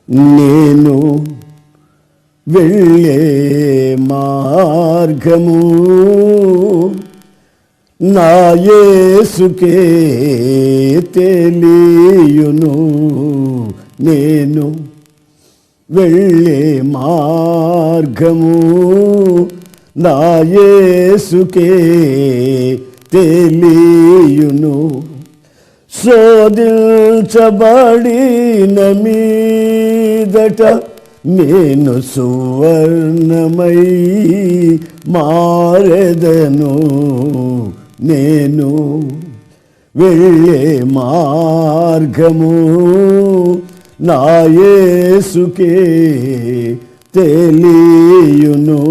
నేను వెళ్ళే మార్గము నా యేసుకే తెలియును. నేను వెళ్ళే మార్గము నా యేసుకే తెలియును. శోధించబడిన మీదట నేను సువర్ణమై మారెదను. నేను వెళ్ళే మార్గము నా యేసుకే తెలియును.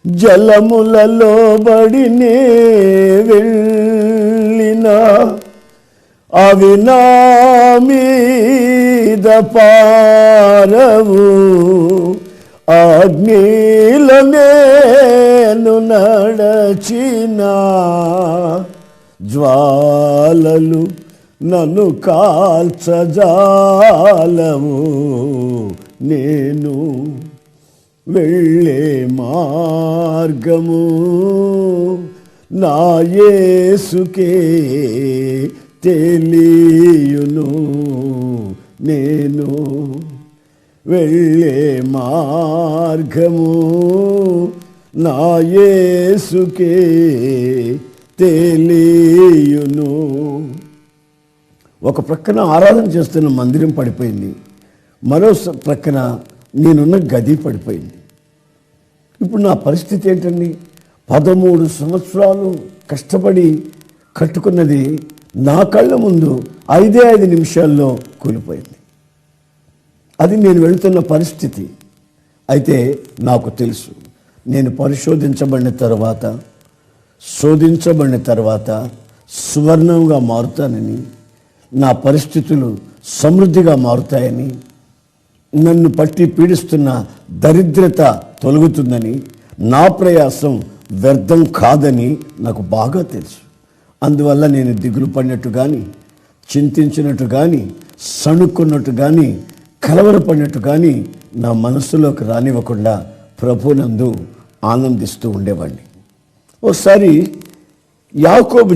జలములలో బడినే వెళ్ళినా అవి నా మీద పారవు. అగ్నిలో నేను నడచినా జ్వాలలు నన్ను కాల్చజాలవు. నేను వెళ్ళే మార్గము నా యేసుకే తెలియును. నేను వెళ్ళే మార్గము నా యేసుకే తెలియును. ఒక ప్రక్కన ఆరాధన చేస్తున్న మందిరం పడిపోయింది, మరో ప్రక్కన నేనున్న గది పడిపోయింది. ఇప్పుడు నా పరిస్థితి ఏంటండి? 13 సంవత్సరాలు కష్టపడి కట్టుకున్నది నా కళ్ళ ముందు 5 నిమిషాల్లో కూలిపోయింది. అది నేను వెళుతున్న పరిస్థితి. అయితే నాకు తెలుసు, నేను పరిశోధించబడిన తర్వాత, శోధించబడిన తర్వాత సువర్ణంగా మారుతానని, నా పరిస్థితులు సమృద్ధిగా మారుతాయని, నన్ను పట్టి పీడిస్తున్న దరిద్రత తొలగుతుందని, నా ప్రయాసం వ్యర్థం కాదని నాకు బాగా తెలుసు. అందువల్ల నేను దిగులు పడినట్టు కానీ, చింతించినట్టు కానీ, సణుక్కున్నట్టు కానీ, కలవరపడినట్టు కానీ నా మనస్సులోకి రానివ్వకుండా ప్రభునందు ఆనందిస్తూ ఉండేవాడిని. ఒకసారి యాకోబు